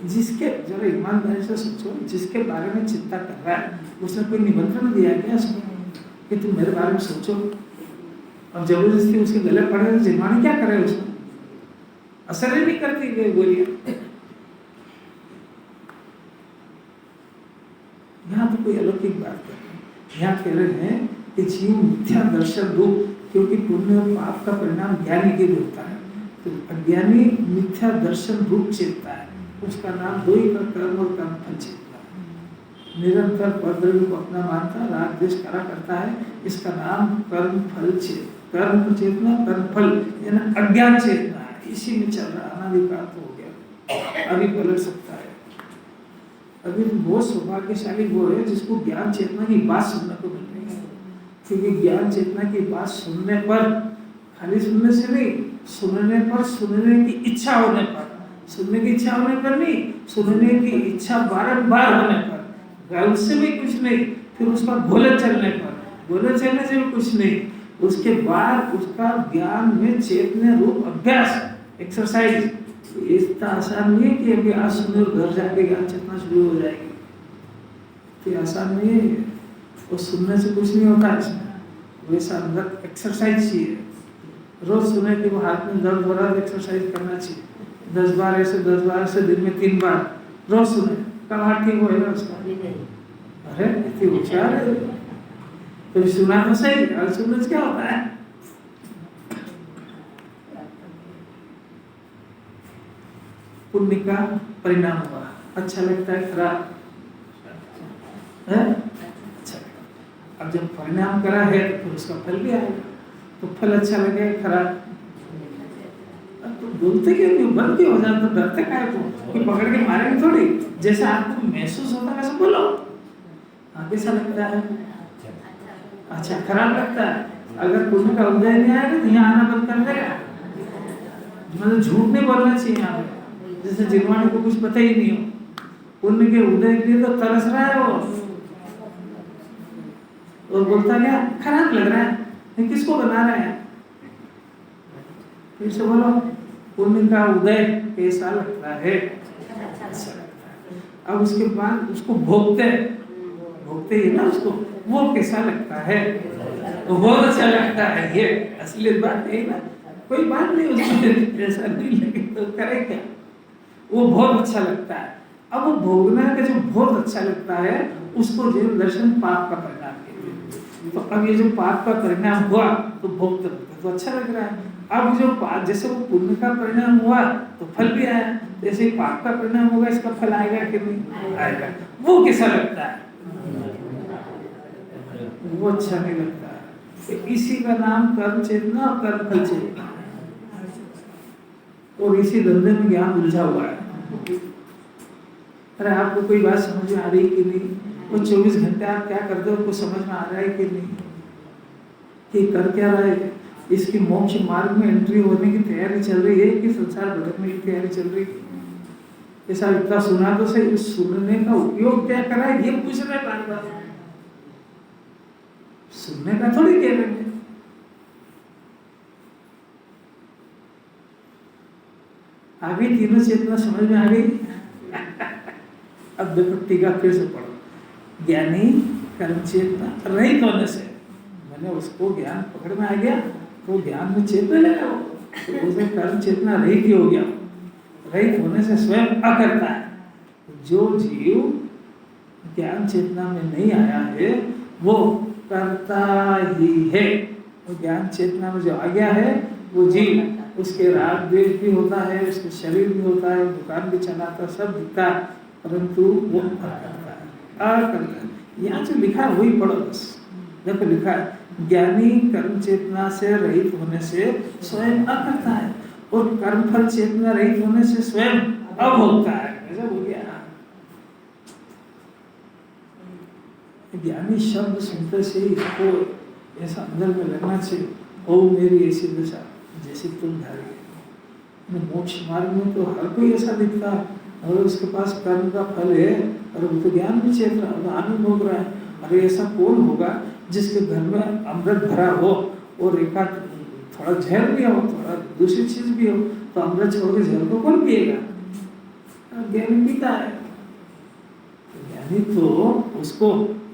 जिसके जरा ईमानदारी से सोचो, जिसके बारे में चिंता कर रहा है उसने कोई निमंत्रण दिया क्या उसको कि तुम मेरे बारे में सोचो? अब जबरदस्ती उसके गले पड़े तो जिनवाणी क्या करे उसको? असर ही नहीं करती ये बोलिए। यहाँ तो कोई अलौकिक बात कर रहे हैं। यहाँ कह रहे हैं कि जीव मिथ्या दर्शन रूप, क्योंकि पुण्य और पाप का परिणाम ज्ञानी के लिए होता है, तो अज्ञानी मिथ्या दर्शन रूप चेतता है, उसका नाम दो ही का कर्म और कर्म फल चेतना है। निरंतर परद्रव्य को अपना मानता, राग द्वेष करा करता है, इसका नाम कर्म फल चेतना, कर्म चेतना कर्म फल यानी अज्ञान चेतना है। इसी में चल रहा, अनादिकाल तो हो गया, अभी पलट सकता है। अभी बहुत सौभाग्यशाली वो है जिसको ज्ञान चेतना की बात सुनने को मिल रही है, क्योंकि ज्ञान चेतना की बात सुनने पर, खाली सुनने से नहीं, सुनने पर, सुनने की इच्छा होने पर, सुनने की इच्छा होने पर नहीं, सुनने की इच्छा बारंबार होने पर, गर्व से भी कुछ नहीं, फिर उसका घोले चलने पर, घोले चलने से भी कुछ नहीं, उसके बाद उसका ज्ञान में चेतने रूप अभ्यास, एक्सरसाइज। इतना आसान नहीं है कि अभी आज सुनो घर जाके ज्ञान चेतना शुरू हो जाएगी, तो आसान नहीं है। और सुनने से कुछ नहीं होता इसमें, वैसा अंदर एक्सरसाइज चाहिए। रोज सुने कि वो हाथ में दर्द हो रहा है, एक्सरसाइज करना चाहिए। 10 बार ऐसे 10 बार से दिन में 3 बार रोज सुने, कब हाथ ठीक होएगा उसका? अरे इतनी होशियार है तो सुना तो सही, और सुनने से क्या होता है? पुण्य का परिणाम हुआ, अच्छा लगता है खराब है? अच्छा। अब जब परिणाम करा है तो उसका फल भी आएगा, तो फल अच्छा लगे खराब। अब तो बोलते क्यों नहीं, बंद क्यों हो जाता, तो डरते काहे को कि पकड़ के मारेंगे थोड़ी। जैसा आपको महसूस होता है वैसे बोलो। हाँ कैसा लगता है? अच्छा खराब लगता है। अगर पुण्य का उदय नहीं आएगा तो यहाँ आना बंद कर देगा। मतलब झूठ नहीं बोलना चाहिए यहाँ पे, जैसे जिनवाणी को कुछ पता ही नहीं हो। पुण्य के उदय के लिए तो तरस रहा है वो, और बोलता क्या खराब लग रहा है, किसको बना रहा है? फिर से बोलो, पुण्य का उदय कैसा लगता है? अच्छा लगता है। अब उसके बाद उसको भोगते ही ना उसको, वो कैसा लगता है? तो बहुत अच्छा लगता है। ये असली बात है ना, कोई बात नहीं उसमें, ऐसा नहीं लगे तो करे क्या, वो बहुत अच्छा लगता है। अब वो भोगना का जो बहुत अच्छा लगता है उसको जीव दर्शन पाप का परिणाम कहते हैं। तो अब ये जो पाप का परिणाम हुआ तो भोगते तो अच्छा लग रहा है। अब जो जैसे वो पुण्य का परिणाम हुआ तो फल भी आया, जैसे ही पाप का परिणाम होगा इसका फल आएगा कि नहीं आएगा? वो कैसा लगता है? वो अच्छा नहीं लगता है। तो इसी का नाम कर्म चेतना और कर्म फल चेतना, और इसी धंधे में ज्ञान उलझा हुआ है। अरे आपको कोई बात समझ में आ रही कि नहीं? वो 24 घंटे आप क्या करते हो आपको समझ में आ रहा है कि नहीं? कि कर क्या रहा है? इसकी मोक्ष मार्ग में एंट्री होने की तैयारी चल रही है कि संसार भटकने की तैयारी चल रही है? ऐसा इतना सुना तो सही, उस सुनने का उपयोग क्या करा है ये पूछ रहे बार-बार। सुनने का थोड़ी कह रहे हैं, आ गई तीनों चेतना समझ में आ गई। अब देखो टीका फिर से पढ़ो। ज्ञानी कर्म चेतना रहित होने से, मैंने उसको ज्ञान पकड़ में आ गया तो ज्ञान में चेतना लगा वो, तो उसे कर्म चेतना रहित ही हो गया। रहित होने से स्वयं अकर्ता है। जो जीव ज्ञान चेतना में नहीं आया है वो करता ही है। वो ज्ञान चेतना में जो आ गया है वो जीव, उसके राग द्वेष भी होता है, उसके शरीर भी होता है, दुकान भी चलाता, सब दिखता है, परंतु वो अकर्ता है। अकर्ता है। यहाँ जो लिखा है वही पढ़ो बस। देखो लिखा है ज्ञानी कर्म चेतना से रहित होने से स्वयं अकर्ता है और कर्म फल चेतना रहित होने से स्वयं अभोक्ता है। ऐसा हो गया। ज्ञानी शब्द सुनते से ही इसको ऐसा अंदर में लगना चाहिए, ओ मेरी ऐसी दशा जैसे तुम धारी। मोक्ष मार्ग में तो हर कोई ऐसा दिखता है, और उसके पास कर्म का फल है और वो तो ज्ञान भी चेत रहा है, आनंद भोग रहा है। अरे ऐसा कौन होगा जिसके घर में अमृत भरा हो और एक थोड़ा जहर भी हो, थोड़ा दूसरी चीज भी हो, तो अमृत छोड़ के जहर को कौन पिएगा? ज्ञानी पीता है। ज्ञानी तो उसको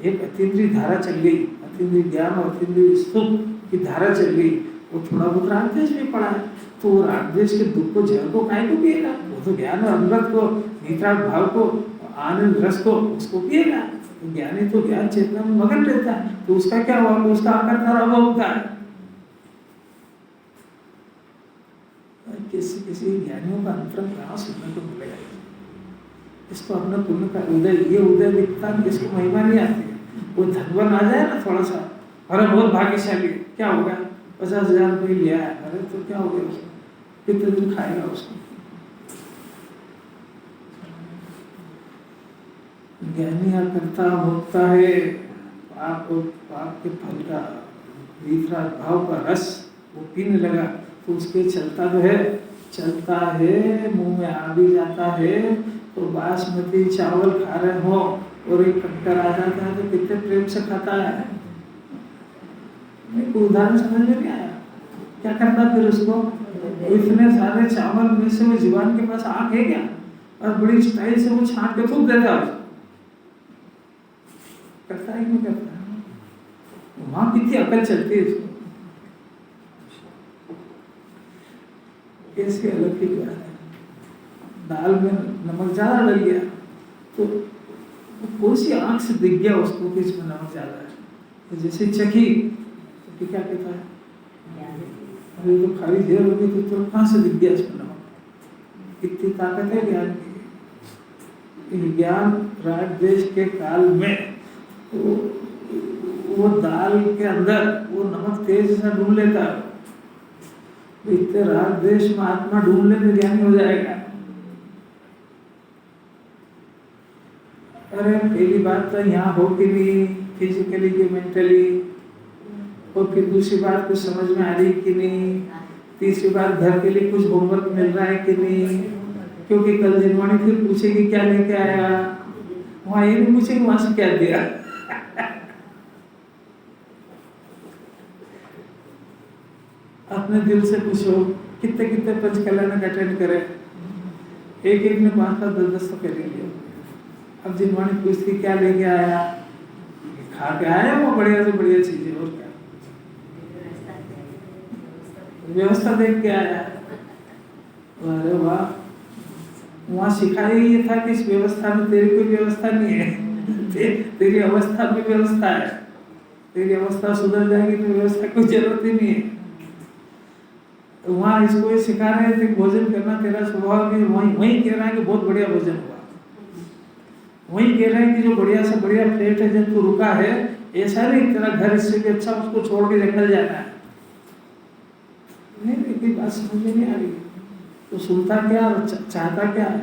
एक अतीन्द्रिय धारा चल गई, अतीन्द्रिय ज्ञान और अतीन्द्रिय सुख की धारा चल गई। वो थोड़ा बहुत राग द्वेष भी पड़ा है, तो वो राग द्वेष के दुख को जहर को काहे को पिएगा? वो तो ज्ञान और अमृत को, नित्राग भाव को, आनंद रस को उसको पिएगा। तो ज्ञानी तो ज्ञान चेतना में मगन रहता है, तो उसका क्या हुआ? उसका आकर अभोक्ता है। किसी किसी ज्ञानियों का अंतरंग कहाँ सुनने को मिलेगा? इसको अपना पुण्य का उदय, ये उदय दिखता है, इसको महिमा नहीं आती है। वो धनवान आ जाए ना थोड़ा सा, अरे बहुत भाग्यशाली, क्या होगा? 50,000 रुपये लिया है, अरे तो क्या हो गया उसको? कितने दिन खाएगा उसको? ज्ञानी करता भोगता है पाप और पाप के फल का वितराग भाव का रस वो पीने लगा, तो उसके चलता तो है, चलता है, मुंह में आ भी जाता है। तो बासमती चावल खा रहे हो और एक कंकर आ जाता है तो कितने प्रेम से खाता है। मेरे को उदाहरण समझ में नहीं आया, क्या करता फिर उसको? इतने सारे चावल में से वो जीवान के पास आँख है क्या? और बड़ी स्टाइल से वो छांट के थूक देता है। करता है कि नहीं करता? वहां कितनी अकल चलती है उसको। कैसे अलग की बात है, दाल में नमक ज्यादा डल गया तो कौन सी आंख से दिख गया उसको कि इसमें नमक ज्यादा है? तो जैसे चखी तो क्या कहता है, अरे तो खाली देर हो गई तो कहाँ से दिख गया इसमें नमक? इतनी ताकत है ज्ञान की। ज्ञान राग द्वेष के काल में वो दाल के अंदर वो नमक तेज से ढूंढ लेता है। इतने राग द्वेष में आत्मा ढूंढ ले तो ज्ञानी हो जाएगा। अरे पहली बात तो यहाँ हो कि नहीं, फिजिकली कि मेंटली, और फिर दूसरी बात कुछ समझ में आ रही कि नहीं, तीसरी बात घर के लिए कुछ होमवर्क मिल रहा है कि नहीं, क्योंकि कल जिनवाणी फिर पूछेगी क्या लेके आया, वहाँ ये नहीं पूछेगी वहां से क्या दिया। अपने दिल से पूछो कितने कितने पंच कल्याण अटेंड करे, एक एक ने 5-5 10-10 तो कर लिया। अब जिनवाणी पूछती क्या लेके आया, खा के आया वो बढ़िया से बढ़िया चीजें, और क्या व्यवस्था देख के आया। अरे वाह, वहाँ सिखाया ये था कि इस व्यवस्था में तेरी कोई व्यवस्था नहीं है, तेरी अवस्था में व्यवस्था है, तेरी अवस्था सुधर जाएगी तो व्यवस्था कोई जरूरत ही नहीं है। वहाँ इसको ये सिखा रहे थे भोजन करना तेरा स्वभाव भी, वहीं कह रहा है कि बहुत बढ़िया भोजन हुआ, वहीं कह रहे हैं कि जो बढ़िया से बढ़िया प्लेट है जब तू रुका है, ऐसा नहीं तेरा घर इससे भी अच्छा, उसको छोड़ के जंगल जाना है। नहीं कोई बात समझ में नहीं आ रही। तो सुनता क्या और चाहता क्या है?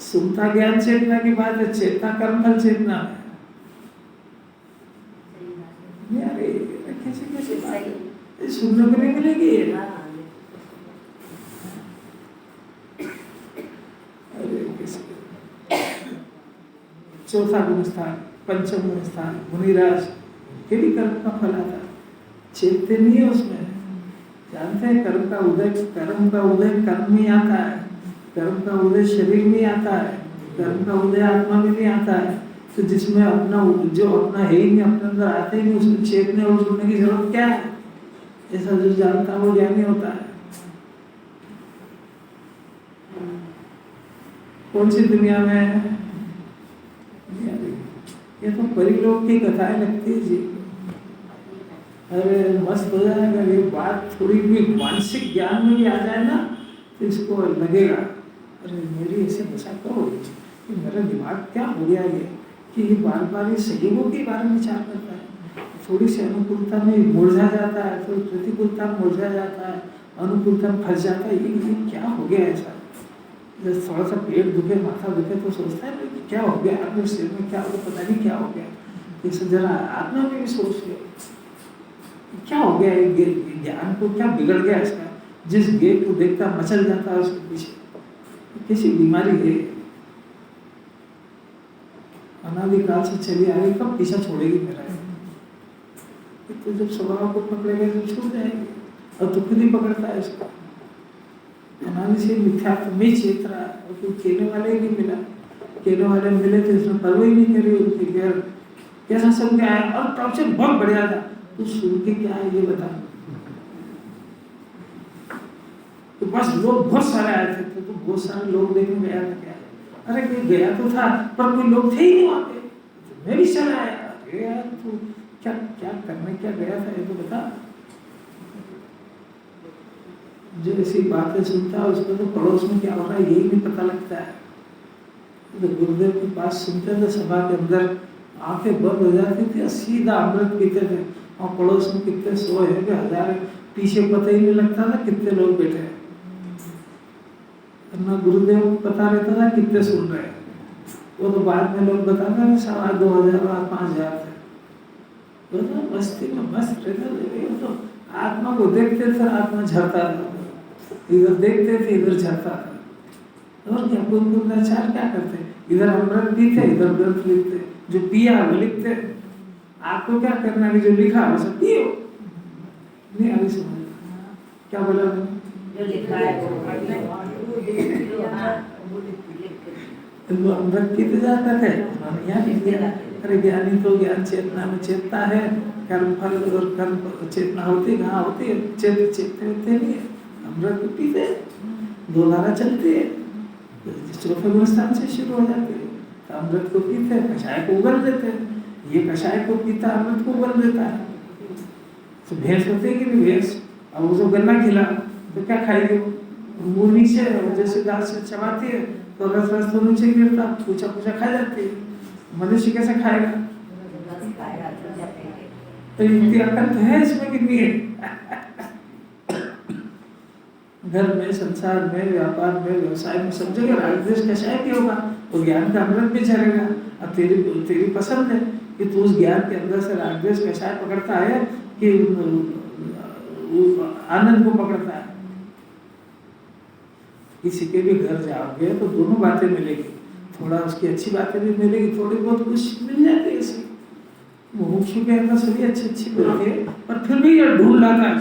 सुनता ज्ञान चेतना की बात है, चेतना कर्म फल चेतना है। नहीं अरे कैसे कैसे बात है, सुनने को नहीं मिलेगी। अरे चौथा गुण स्थान, पंचम गुण स्थान मुनिराज के भी कर्म का फल आता, चेतते नहीं है उसमें, जानते हैं कर्म का उदय कर्म में आता है, कर्म का उदय शरीर में आता है, कर्म का उदय आत्मा में नहीं आता है। तो जिसमें अपना जो अपना है ही नहीं, अपने अंदर आते ही नहीं, उसमें चेतने और सुनने की जरूरत क्या है? ऐसा जो जानता है वो ज्ञानी होता है। कौन सी दुनिया में? ये तो परिलोक की कथाएं लगती है जी। अरे मस्त हो जाएगा ये बात, थोड़ी भी मानसिक ज्ञान में भी आ जाए ना तो इसको लगेगा अरे मेरी ऐसे दशा कब होगी कि मेरा दिमाग क्या हो गया ये, कि ये बार बार ये सहयोगों के बारे में विचार करता है। थोड़ी सी अनुकूलता में मुरझा जाता है, थोड़ी प्रतिकूलता में मुरझा जाता है, अनुकूलता में फंस जाता है। ये क्या हो गया ऐसा? जब थोड़ा सा पेट दुखे, माथा दुखे तो सोचता है कि क्या हो गया, अपने शरीर में क्या हो गया, पता नहीं क्या हो गया। इसे जरा आत्मा में भी सोच लो क्या हो गया, ज्ञान को क्या बिगड़ गया इसका? जिस गेट को देखता मचल जाता है उसके पीछे किसी बीमारी है, अनादिकाल से चली आ रही, कब पीछा छोड़ेगी मेरा? तो जब स्वभाव को पकड़ेगा तो छूट जाएगी, और तो खुद ही पकड़ता है इसको। अनादि से मिथ्यात्व में चेत रहा है, और कोई कहने वाले ही नहीं मिला। कहने वाले मिले तो इसने परवाह ही नहीं करी उनकी, कैसा सब क्या है, और टॉर्चर बहुत बढ़िया था। तू सुन के क्या है ये बता। तो बस लोग बहुत सारे आए थे, तो बहुत सारे लोग देखने गया था क्या? अरे कोई गया तो था पर कोई लोग थे ही नहीं वहां पे, तो मैं भी चला आया। अरे यार तू क्या क्या करने क्या गया था ये तो बता। जो ऐसी बातें सुनता है उसको तो पड़ोस में क्या हो रहा है यही नहीं पता लगता है। तो गुरुदेव के पास सुनते थे, सभा के अंदर आंखें बंद हो जाती थी, सीधा अमृत पीते थे, और पड़ोस में कितने 100 है, 1000 है, पीछे पता ही नहीं लगता था कितने लोग बैठे हैं। ना गुरुदेव को पता रहता था कितने सुन रहे हैं, वो तो बाद में लोग बताते हैं 2,500 और 5,000 थे। तो मस्ती में मस्त रहता था। तो आत्मा को देखते थे, आत्मा झरता था, इधर देखते थे इधर झरता था। और क्या पुनर्चार क्या करते, इधर अमृत पीते इधर ग्रंथ लिखते, जो पिया वो लिखते। आपको क्या करना है, जो लिखा वो सब पियो। नहीं आगे समझ क्या बोला जो लिखा है वो अमृत पीते जाता थे। अरे ज्ञानी तो ज्ञान चेतना में चेतता है, कर्म फल और कर्म चेतना होती कहाँ होती है, चेतते नहीं है। अमृत को पीते, दो धारा चलती है, चौथे गुण स्थान से शुरू हो जाती है। तो अमृत को पीते, कषाय को उगल देते हैं। ये कषाय को पीता, अमृत को उगल देता है। तो भैंस होती है कि नहीं भैंस, अब वो जो गन्ना खिला तो क्या खाएगी वो? मुंह नीचे जैसे दाल से चबाती है तो रस रस तो नीचे गिरता, पूछा पूछा खा जाती है। मनुष्य कैसे खाएगा? तो इतनी अकल तो है इसमें कितनी है? घर में, संसार में, व्यापार में, व्यवसाय में, सब जगह राजदेश कषाय भी होगा, और ज्ञान का अमृत भी झरेगा। अब तेरी पसंद है कि तू उस ज्ञान के अंदर से राजदेश कषाय पकड़ता है कि आनंद को पकड़ता है। किसी के भी घर जाओगे तो दोनों बातें मिलेगी, थोड़ा उसकी अच्छी बातें भी मिलेगी, थोड़ी बहुत कुछ मिल जाती है ऐसी। मुमुक्षु के अंदर सभी अच्छी बातें है, पर फिर भी ये ढूंढ लाता है।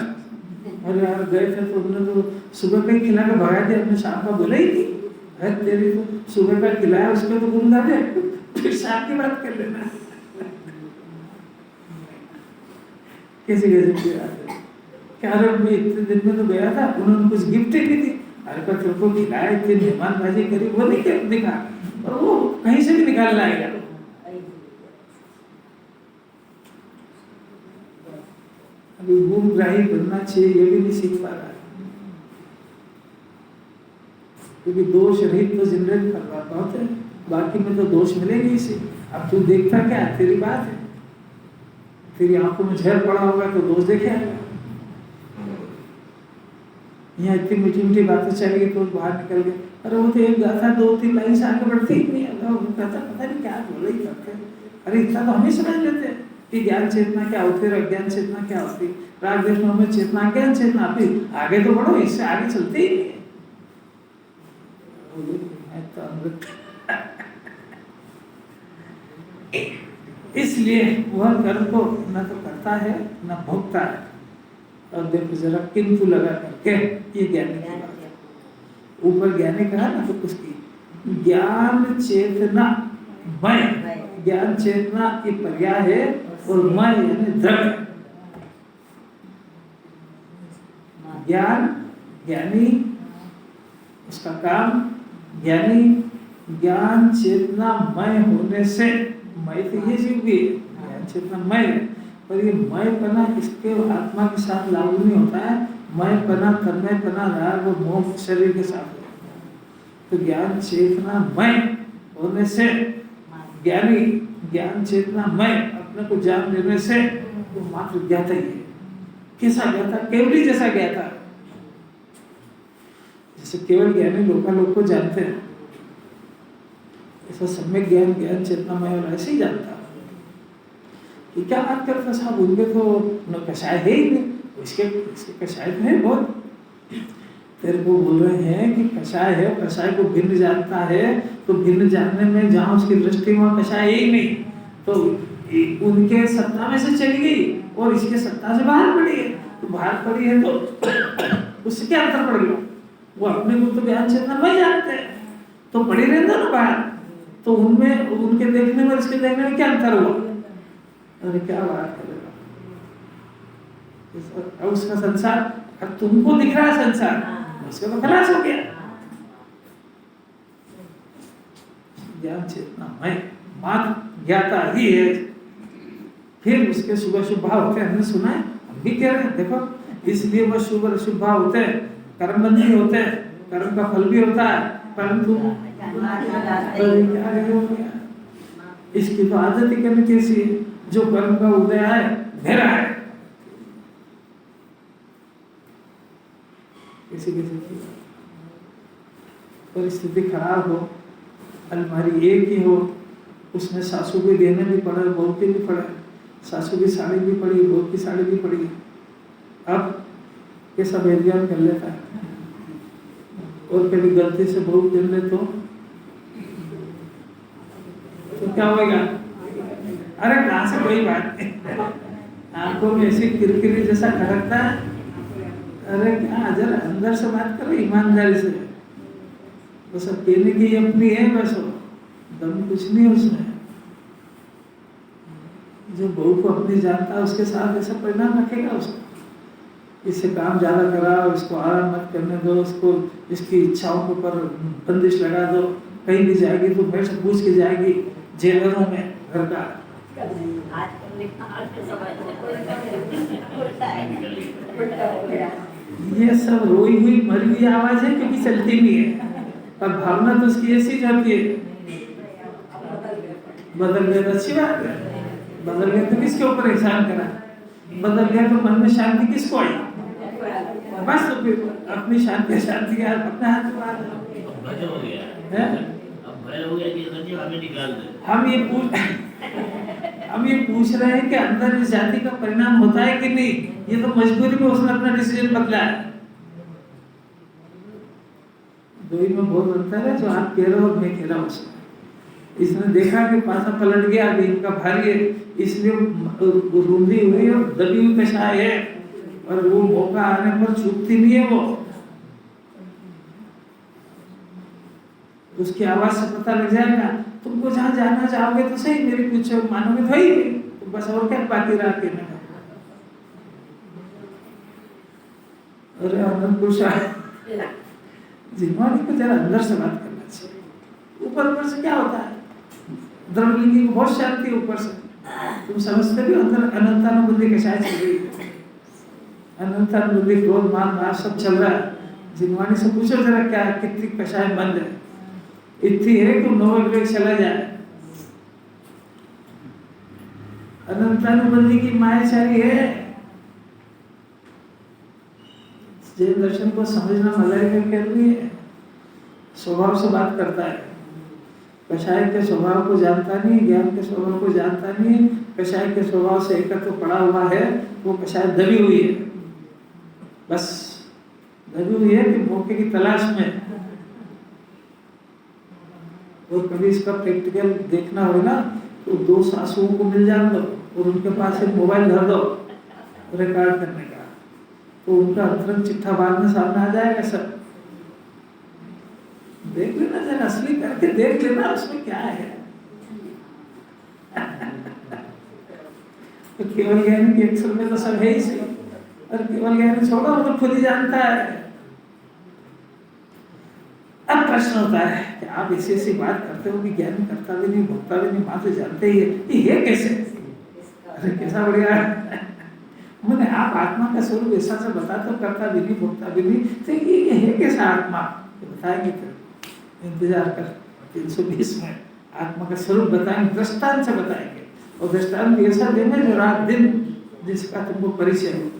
अरे यार गए थे तो उन्होंने तो सुबह का ही खिला के भगा दिया, अपने शाम का बोला ही नहीं। अरे तेरी तो सुबह का खिलाया उसमें तो गुण दे, फिर शाम की बात कर लेना। कैसे कैसे क्या? अरे मैं इतने दिन में तो गया था, उन्होंने कुछ गिफ्ट भी दी। अरे पर तेरे को खिलाया, इतनी मेहमानबाजी करी, वो नहीं क्या दिखा, और वो कहीं से भी निकाल लाएगा। अभी गुणग्राही बनना चाहिए ये भी नहीं सीख पा रहा है, क्योंकि दोष रहित तो जनरेट कर रहा बहुत है, बाकी में तो दोष मिलेंगे इसे। अब तू देखता क्या, तेरी बात है, तेरी आंखों में जहर पड़ा होगा तो दोष देखे आएगा। यहाँ इतनी मीठी मीठी बातें चलेगी तो बाहर निकल गए, अरे वो तो एक गाथा 2-3 लाइन से आगे बढ़ती ही नहीं है, कहता पता नहीं क्या बोले ही करते। अरे इतना तो हम ही समझ लेते हैं कि ज्ञान चेतना क्या होती है, अज्ञान चेतना क्या होती है। राग देश में चेतना ज्ञान चेतना, फिर आगे तो बढ़ो, इससे आगे चलते ही नहीं है। इसलिए वह कर्म को न तो करता है न भोगता है, और देखो जरा किंतु लगा करके, ये ज्ञानी की बात है। ऊपर ज्ञानी कहा ना, तो उसकी ज्ञान चेतना मय, ज्ञान चेतना ये पर्याय है, और मय यानी दृढ़। ज्ञान ज्ञानी, उसका काम ज्ञानी, ज्ञान चेतना मय होने से, मय तो ये जीव भी है, ज्ञान चेतना मय है, पर ये मय पना इसके आत्मा के साथ लागू नहीं होता है। मय पना, तन्मय पना, राग और मोह शरीर के साथ होता है। तो ज्ञान चेतना मय होने से ज्ञानी, ज्ञान चेतना मय अपने को जान लेने से वो मात्र ज्ञाता ही है। कैसा ज्ञाता? केवली जैसा ज्ञाता, जैसे केवल ज्ञानी लोग को जानते हैं, ऐसा सम्यक ज्ञान, ज्ञान चेतनामय वाला ऐसे ही जानता है। कि क्या बात करता साहब, उनके तो न कषाय है ही नहीं, इसके कषाय तो है बहुत। तेरे को बोल रहे हैं कि कषाय है, कषाय को भिन्न जानता है, तो भिन्न जानने में जहाँ उसकी दृष्टि वहाँ कषाय है ही नहीं, तो उनके सत्ता में से चली गई और इसके सत्ता से बाहर पड़ी है। तो बाहर पड़ी है तो उससे क्या अंतर पड़ गया? वो अपने को तो ज्ञान चेतना वही जानते हैं, तो पड़ी रहता ना बाहर, तो उनमें उनके देखने में इसके देखने में क्या अंतर हुआ? अरे क्या बात करेगा, अब उसका संसार, अब तुमको दिख रहा है संसार, उसका तो खलास हो गया। ज्ञान चेतना मैं मात्र ज्ञाता ही है। फिर उसके शुभ अशुभ भाव होते हैं, हमने सुना है, हम भी कह रहे हैं, देखो इसलिए वह शुभ और अशुभ भाव होते हैं, कर्म बंधी होते हैं, कर्म का फल भी होता है, परंतु इसकी तो आदत ही करनी कैसी है, जो कर्म का उदय है मेरा है, किसी की परिस्थिति खराब हो, अलमारी एक ही हो, उसमें सासू के गहने भी पड़े, बहू के भी पड़े, सासू की साड़ी भी पड़ी, बहू की साड़ी भी पड़ी, अब कैसा बेध्यान कर लेता है, और कभी गलती से बहू गिर ले तो क्या होगा? अरे कहाँ से, कोई बात नहीं, आंखों में ऐसी किरकिरी जैसा खड़कता है, अरे क्या, जरा अंदर से बात करो ईमानदारी से, बस अब कहने की अपनी है, बस दम कुछ नहीं उसमें। जो बहू को अपनी जानता है उसके साथ ऐसा परिणाम रखेगा उसको, इससे काम ज्यादा कराओ, इसको आराम मत करने दो, उसको इसकी इच्छाओं के ऊपर बंदिश लगा दो, कहीं भी जाएगी तो मेरे से पूछ के जाएगी, जेलरों में घर का। ये सब रोई हुई मरी हुई आवाज है, क्योंकि चलती नहीं है, पर भावना तो उसकी ऐसी जाती है। बदल गए तो अच्छी बात है, बदल गए तो किसके ऊपर एहसान करा, बदल गए तो मन में शांति किसको आई, बस तो फिर अपनी शांति शांति के अपने हाथ में बात है। हम ये पूछ रहे हैं कि अंदर इस जाति का परिणाम होता है कि नहीं, ये तो मजबूरी में उसने अपना डिसीजन बदला है। दो ही में बहुत अंतर है, जो आप कह रहे हो और मैं कह रहा हूँ उसमें। इसने देखा कि पासा पलट गया, अभी इनका भारी है, इसलिए रूंधी हुई और दबी हुई कषाय है, और वो मौका आने पर चूकती नहीं है। वो उसकी आवाज से पता लग जाएगा। तुमको जहाँ जाना चाहोगे तो सही, मेरी कुछ मानोगे तो ही नहीं, तो बस और क्या बाकी रहा कहने का। अरे अनंतपुर जिन्होंने को जरा अंदर से बात करना चाहिए, ऊपर से क्या होता है, द्रवलिंगी को बहुत शांति ऊपर से, तुम समझते भी अंदर अनंतानुबुद्धि के शायद चल रही है, अनंतानुबुद्धि क्रोध मान नाश सब चल रहा है। जिन्वानी से पूछो जरा क्या कितनी कषाय बंद है, इतनी है कि नोबल ब्रेक चला जाए। अनंतानुबुद्धि की मायाचारी है। जैन दर्शन को समझना मलाई में करनी है, स्वभाव से बात करता है, कषाय के स्वभाव को जानता नहीं, ज्ञान के स्वभाव को जानता नहीं, कषाय के स्वभाव से एकत्र पड़ा हुआ है, वो कषाय दबी हुई है, बस दबी हुई है कि मौके की तलाश में। और कभी इसका प्रैक्टिकल देखना हो ना, तो दो सासुओं को मिल जान दो और उनके पास एक मोबाइल धर दो रिकॉर्ड करने का, तो उनका अंतरंग चिट्ठा बाद में सामने आ जाएगा सब। देख लेना जरा, असली करके देख लेना उसमें क्या है। तो केवल ज्ञानी के अक्षर में तो सब है ही सही, और केवल ज्ञानी छोड़ा वो तो खुद ही जानता है। अब प्रश्न होता है कि आप ऐसी ऐसी बात करते हो कि ज्ञानी करता भी नहीं, भोगता भी नहीं, माँ तो जानते ही है, ये कैसे? अरे कैसा बढ़िया मैंने आप आत्मा का स्वरूप ऐसा से बताते हो, करता भी नहीं, भोगता भी नहीं, तो ये है कैसा आत्मा? बताएंगे फिर, इंतजार कर 320 में आत्मा का स्वरूप बताएंगे, दृष्टांत से बताएंगे। और दृष्टांत ऐसा देंगे जो रात दिन जिसका तुमको परिचय हो।